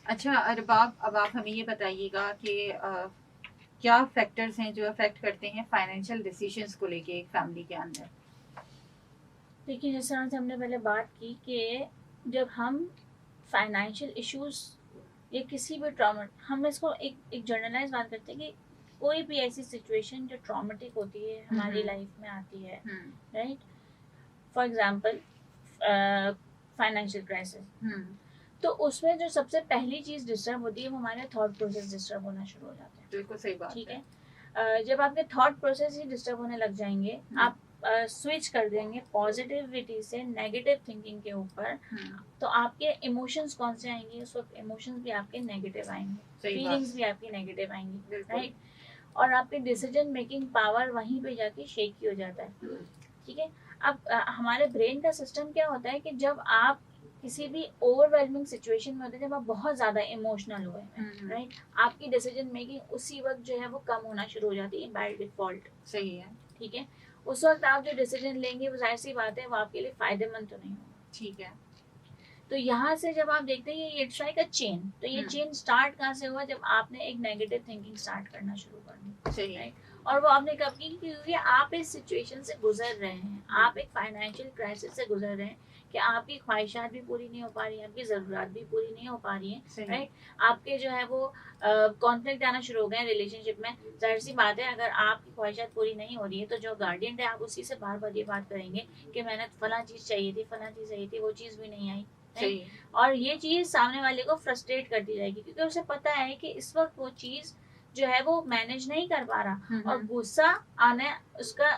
अच्छा अरबाब, अब आप हमें ये बताइएगा कि क्या फैक्टर्स हैं जो अफेक्ट करते हैं फाइनेंशियल डिसीजंस को लेके एक फैमिली के अंदर। देखिए, जिस तरह से हमने पहले बात की कि जब हम फाइनेंशियल इश्यूज या किसी भी ट्रॉमा, हम इसको एक जनरलाइज बात करते हैं कि कोई भी ऐसी सिचुएशन जो ट्रॉमेटिक होती है हमारी लाइफ में आती है, right. For example financial crisis, तो उसमें जो सबसे पहली चीज डिस्टर्ब होती है वो हमारे थॉट प्रोसेस डिस्टर्ब होना शुरू हो जाते हैं। बिल्कुल सही बात ठीक है। है, जब आपके थॉट प्रोसेस ही डिस्टर्ब होने लग जाएंगे, आप स्विच कर देंगे पॉजिटिविटी से नेगेटिव थिंकिंग के ऊपर, तो आपके इमोशंस कौन से आएंगे? उस वक्त इमोशंस भी आपके नेगेटिव आएंगे, सही बात। फीलिंग्स भी आपकी नेगेटिव आएंगी, बिल्कुल। राइट। और आपके डिसीजन मेकिंग पावर वहीं पे जाके शेकी हो जाता है। ठीक है। अब हमारे ब्रेन का सिस्टम क्या होता है कि जब आप किसी भी ओवरवेलमिंग सिचुएशन में होते हैं, जब आप बहुत ज्यादा इमोशनल हुए हैं, राइट, आपकी डिसीजन मेकिंग उसी वक्त जो है वो कम होना शुरू हो जाती है बाय डिफॉल्ट। सही है। ठीक है। उस वक्त आप जो डिसीजन लेंगे वो जाहिर सी बात है वो आपके लिए फायदेमंद तो नहीं होगा। ठीक है। तो यहाँ से जब आप देखते हैं ये इट्स लाइक अ चेन, तो ये चेन स्टार्ट कहाँ से हुआ? जब आपने एक नेगेटिव थिंकिंग स्टार्ट करना शुरू कर दी, सही। राइट। और वो आपने कब की? क्योंकि आप इस सिचुएशन से गुजर रहे हैं, आप एक फाइनेंशियल क्राइसिस से गुजर रहे हैं कि आपकी ख्वाहिशात भी पूरी नहीं हो पा रही हैं, आपकी ज़रूरत भी पूरी नहीं हो पा रही हैं, राइट। आपके जो है वो कॉन्फ्लिक्ट आना शुरू हो गए हैं रिलेशनशिप में। जाहिर सी बात है, अगर आपकी ख्वाहिशात पूरी नहीं हो रही है तो जो गार्डियन है आप उसी से बार बार ये बात करेंगे कि मैंने फला चीज़ चाहिए थी, फला चीज़ चाहिए थी, वो चीज़ भी नहीं आई, सही। और ये चीज सामने वाले को फ्रस्ट्रेट करती जाएगी क्योंकि उसे पता है कि इस वक्त वो चीज जो है वो मैनेज नहीं कर पा रहा, और गुस्सा आना उसका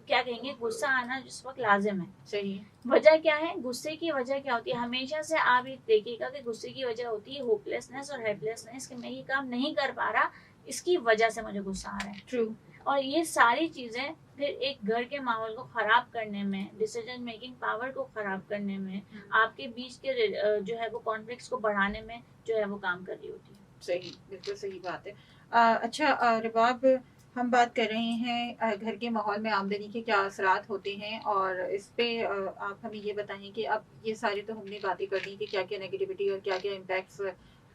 क्या कहेंगे, गुस्सा आना जिस वक्त लाजिम है। सही। वजह क्या है? गुस्से की वजह क्या होती है? हमेशा से आप ये देखिएगा कि गुस्से की वजह होती है होपलेसनेस और हेल्पलेसनेस, कि मैं ये काम नहीं कर पा रहा, इसकी वजह से मुझे गुस्सा आ रहा है। ट्रू। और ये सारी चीजें फिर एक घर के माहौल को खराब करने में, डिसीजन मेकिंग पावर को खराब करने में, आपके बीच के जो है वो कॉन्फ्लिक्ट्स को बढ़ाने में जो है वो काम कर रही होती है। सही, बिल्कुल सही बात है। अच्छा रबाब, हम बात कर रहे हैं घर के माहौल में आमदनी के क्या असरात होते हैं, और इस पे आप हमें ये बताएं कि अब ये सारी तो हमने बातें कर दी कि क्या क्या नेगेटिविटी और क्या क्या इम्पैक्ट्स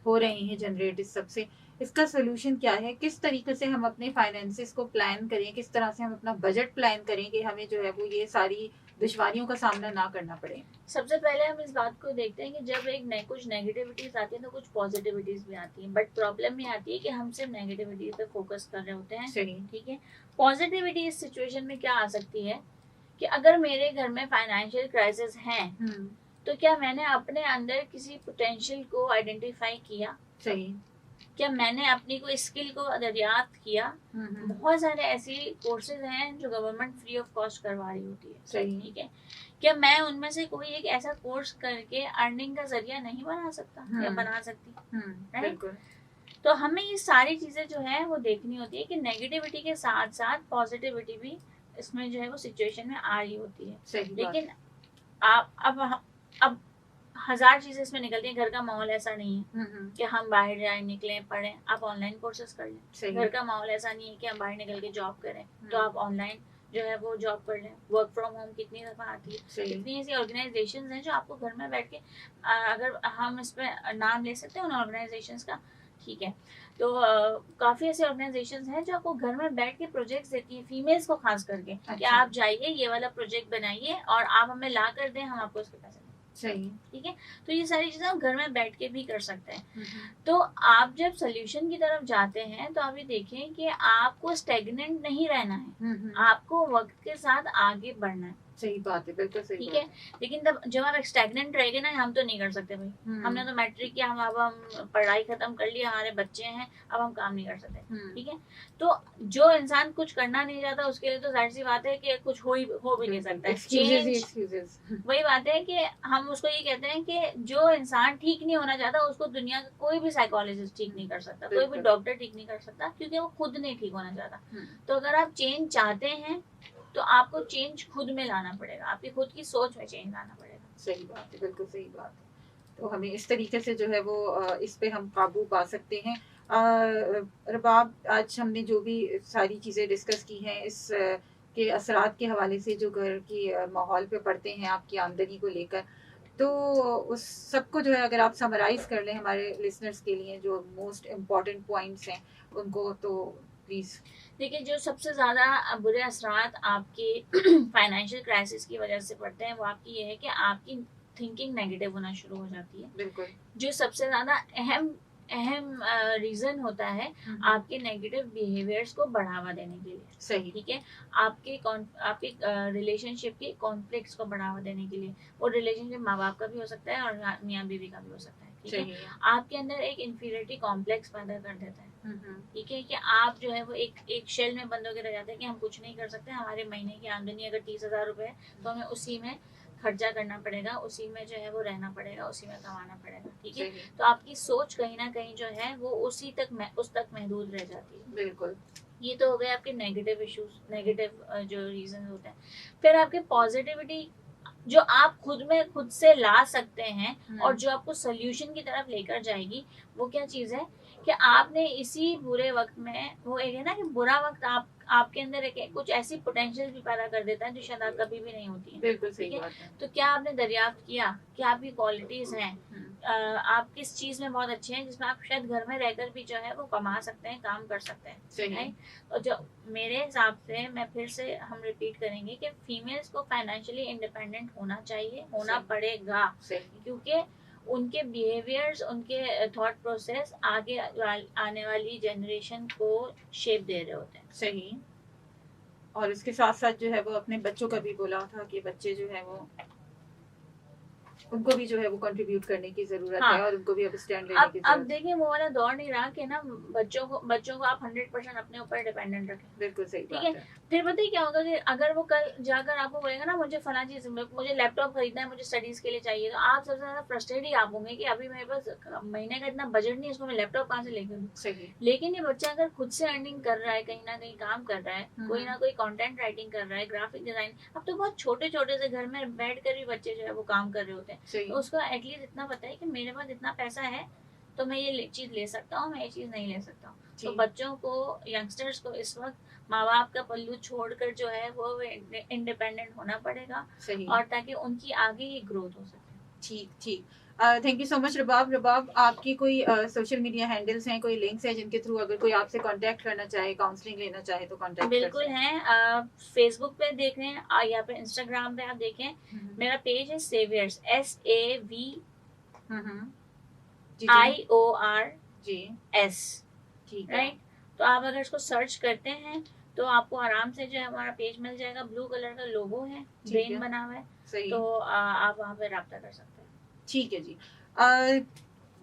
हो रहे हैं जनरेट इस सब से। इसका सोल्यूशन क्या है? किस तरीके से हम अपने फाइनेंसिस को प्लान करें, किस तरह से हम अपना बजट प्लान करें कि हमें जो है वो ये सारी दुश्वारियों का सामना ना करना पड़े। सबसे पहले हम इस बात को देखते हैं कि जब कुछ नेगेटिविटीज आती है तो कुछ पॉजिटिविटीज भी आती है, बट प्रॉब्लम ये आती है कि हम सिर्फ नेगेटिविटी पे फोकस कर रहे होते हैं। सही। ठीक है। पॉजिटिविटी इस सिचुएशन में क्या आ सकती है कि अगर मेरे घर में फाइनेंशियल क्राइसिस है तो क्या मैंने अपने अंदर किसी पोटेंशियल को आइडेंटिफाई किया? सही। क्या मैंने अपनी कोई स्किल को दरियाफ्त किया? बहुत सारे ऐसे कोर्सेज हैं जो गवर्नमेंट फ्री ऑफ कॉस्ट करवा रही होती है। सही। ठीक है। क्या मैं उनमें से कोई एक ऐसा कोर्स करके अर्निंग का जरिया नहीं बना सकता या बना सकती? राइट। तो हमें ये सारी चीजें जो है वो देखनी होती है कि नेगेटिविटी के साथ साथ पॉजिटिविटी भी इसमें जो है वो सिचुएशन में आ रही होती है। सही बात। लेकिन आप अब हजार चीजें इसमें निकलती हैं। घर का माहौल ऐसा नहीं है कि हम बाहर जाए, निकलें, पढ़ें, आप ऑनलाइन कोर्सेज कर लें। घर का माहौल ऐसा नहीं है कि हम बाहर निकल के जॉब करें, तो आप ऑनलाइन जो है वो जॉब कर लें। वर्क फ्रॉम होम कितनी दफा आती है, कितनी ऐसी ऑर्गेनाइजेशन हैं जो आपको घर में बैठ के, अगर हम इस पर नाम ले सकते हैं उन ऑर्गेनाइजेशन का, ठीक है, तो काफी ऐसे ऑर्गेनाइजेशन हैं जो आपको घर में बैठ के प्रोजेक्ट्स देती है, फीमेल्स को खास करके। अच्छा। कि आप जाइए, ये वाला प्रोजेक्ट बनाइए और आप हमें ला कर दें, हम आपको उसके पैसे। सही। ठीक है। तो ये सारी चीजें आप घर में बैठ के भी कर सकते हैं। तो आप जब सोल्यूशन की तरफ जाते हैं तो आप ये देखें कि आपको स्टेगनेंट नहीं रहना है, आपको वक्त के साथ आगे बढ़ना है। सही बात है, बिल्कुल सही। ठीक है। लेकिन तब जब आप स्टैग्नेंट रहेंगे ना, हम तो नहीं कर सकते भाई, हमने तो मैट्रिक किया, हम पढ़ाई खत्म कर लिया, हमारे बच्चे हैं, अब हम काम नहीं कर सकते। ठीक है। तो जो इंसान कुछ करना नहीं चाहता उसके लिए तो जाहिर सी बात है कि कुछ हो भी नहीं सकता। चेंज वही बात है कि हम उसको ये कहते हैं कि जो इंसान ठीक नहीं होना चाहता उसको दुनिया का कोई भी साइकोलॉजिस्ट ठीक नहीं कर सकता, कोई भी डॉक्टर ठीक नहीं कर सकता, क्योंकि वो खुद नहीं ठीक होना चाहता। तो अगर आप चेंज चाहते हैं तो आपको चेंज खुद में लाना पड़ेगा, आपकी खुद की सोच में चेंज लाना पड़ेगा। सही बात है, बिल्कुल सही बात है। तो हमें इस तरीके से जो है वो इस पे हम काबू पा सकते हैं। रबाब, आज हमने जो भी सारी चीज़ें डिस्कस की हैं इस के असरात के हवाले से जो घर की माहौल पे पड़ते हैं आपकी आमदनी को लेकर, तो उस सबको जो है अगर आप समराइज कर लें हमारे लिसनर्स के लिए, जो मोस्ट इम्पॉर्टेंट पॉइंट्स हैं उनको, तो प्लीज। देखिए, जो सबसे ज्यादा बुरे असरात आपके फाइनेंशियल क्राइसिस की वजह से पड़ते हैं वो आपकी ये है कि आपकी थिंकिंग नेगेटिव होना शुरू हो जाती है। बिल्कुल। जो सबसे ज्यादा अहम रीजन होता है आपके नेगेटिव बिहेवियर्स को बढ़ावा देने के लिए। सही। ठीक है, आपके रिलेशनशिप के कॉन्फ्लिक्ट्स को बढ़ावा देने के लिए। वो रिलेशनशिप माँ बाप का भी हो सकता है और मियाँ बीवी का भी हो सकता है। ठीक है, आपके अंदर एक इन्फीरियरिटी कॉम्प्लेक्स पैदा कर देता है। ठीक है, कि आप जो है वो एक शेल में बंद होकर रह जाते हैं कि हम कुछ नहीं कर सकते, हमारे महीने की आमदनी अगर 30,000 रुपए है तो हमें उसी में खर्चा करना पड़ेगा, उसी में जो है वो रहना पड़ेगा, उसी में कमाना पड़ेगा। ठीक है, तो आपकी सोच कहीं ना कहीं जो है वो उस तक महदूद रह जाती है। बिल्कुल। ये तो हो गए आपके नेगेटिव इश्यूज, नेगेटिव जो रीजन होते हैं। फिर आपके पॉजिटिविटी जो आप खुद से ला सकते हैं और जो आपको सोल्यूशन की तरफ लेकर जाएगी, वो क्या चीज है कि आपने इसी बुरे वक्त में, वो एक है ना कि बुरा वक्त आपके अंदर एक कुछ ऐसी पोटेंशियल भी पैदा कर देता है जो शायद कभी भी नहीं होती है। बिल्कुल सही बात है। तो क्या आपने दरियाफ्त किया कि आपकी क्वालिटीज हैं, आप किस चीज में बहुत अच्छे हैं जिसमें आप शायद घर में रहकर भी जो है वो कमा सकते हैं, काम कर सकते हैं। सही। और जो मेरे हिसाब से, मैं फिर से हम रिपीट करेंगे कि फीमेल्स को फाइनेंशियली इंडिपेंडेंट होना चाहिए, होना पड़ेगा, क्योंकि उनके बिहेवियर्स, उनके थॉट प्रोसेस आगे आने वाली जनरेशन को शेप दे रहे होते हैं। सही। और इसके साथ साथ जो है वो अपने बच्चों का भी बोला था कि बच्चे जो है वो, उनको भी जो है वो कंट्रीब्यूट करने की जरूरत है और उनको भी अब स्टैंड लेने की जरूरत है। अब देखिए, वो वाला दौर नहीं रहा कि ना बच्चों को आप 100% अपने ऊपर डिपेंडेंट रखें। बिल्कुल सही। ठीक है, फिर पता है क्या होगा कि अगर वो कल जाकर आपको बोलेगा ना मुझे फला चीज, मुझे लैपटॉप खरीदना है, मुझे स्टडीज के लिए चाहिए, तो आप सबसे ज्यादा फ्रस्ट्रेट ही आप होंगे कि अभी मेरे पास महीने का इतना बजट नहीं है, इसको मैं लैपटॉप कहाँ से लेकर दूं। लेकिन ये बच्चा अगर खुद से अर्निंग कर रहा है, कहीं ना कहीं काम कर रहा है, कोई ना कोई कंटेंट राइटिंग कर रहा है, ग्राफिक डिजाइन, अब तो बहुत छोटे छोटे से घर में बैठ कर भी बच्चे जो है वो काम कर रहे होते हैं। तो उसको एटलीस्ट इतना पता है कि मेरे पास इतना पैसा है तो मैं ये चीज ले सकता हूँ, मैं ये चीज नहीं ले सकता हूँ। तो बच्चों को, यंगस्टर्स को इस वक्त माँ बाप का पल्लू छोड़कर जो है वो इंडिपेंडेंट होना पड़ेगा, और ताकि उनकी आगे ही ग्रोथ हो सके। ठीक ठीक। Thank you so much Rabab. आपकी कोई सोशल मीडिया हैंडल्स हैं, कोई लिंक्स हैं जिनके थ्रू अगर कोई आपसे कांटेक्ट करना चाहे, काउंसलिंग लेना चाहे तो कांटेक्ट? बिल्कुल हैं, फेसबुक पे देख रहे हैं या फिर इंस्टाग्राम पे आप देखें, मेरा पेज है सेवियर्स, SAVIORS। राइट, तो आप अगर इसको सर्च करते हैं तो आपको आराम से जो है हमारा पेज मिल जाएगा। ब्लू कलर का लोगो है, ब्रेन बना हुआ है, तो आप वहाँ पे राब्ता कर सकते हैं। ठीक है जी।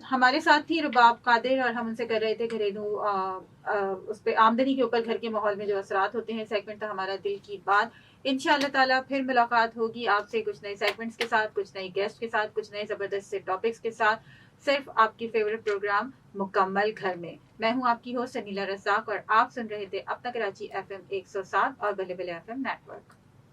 हमारे साथ थी रबाब कादिर और हम उनसे कर रहे थे घरेलू उस पे आमदनी के ऊपर घर के माहौल में जो असरात होते हैं। सेगमेंट था हमारा दिल की बात। इंशाअल्लाह ताला फिर मुलाकात होगी आपसे कुछ नए सेगमेंट्स के साथ, कुछ नए गेस्ट के साथ, कुछ नए जबरदस्त से टॉपिक्स के साथ, सिर्फ आपकी फेवरेट प्रोग्राम मुकम्मल घर में। मैं हूँ आपकी होस्ट अनीला रज़ाक और आप सुन रहे थे अपना कराची FM 107 और बल्ले बल्ले FM नेटवर्क।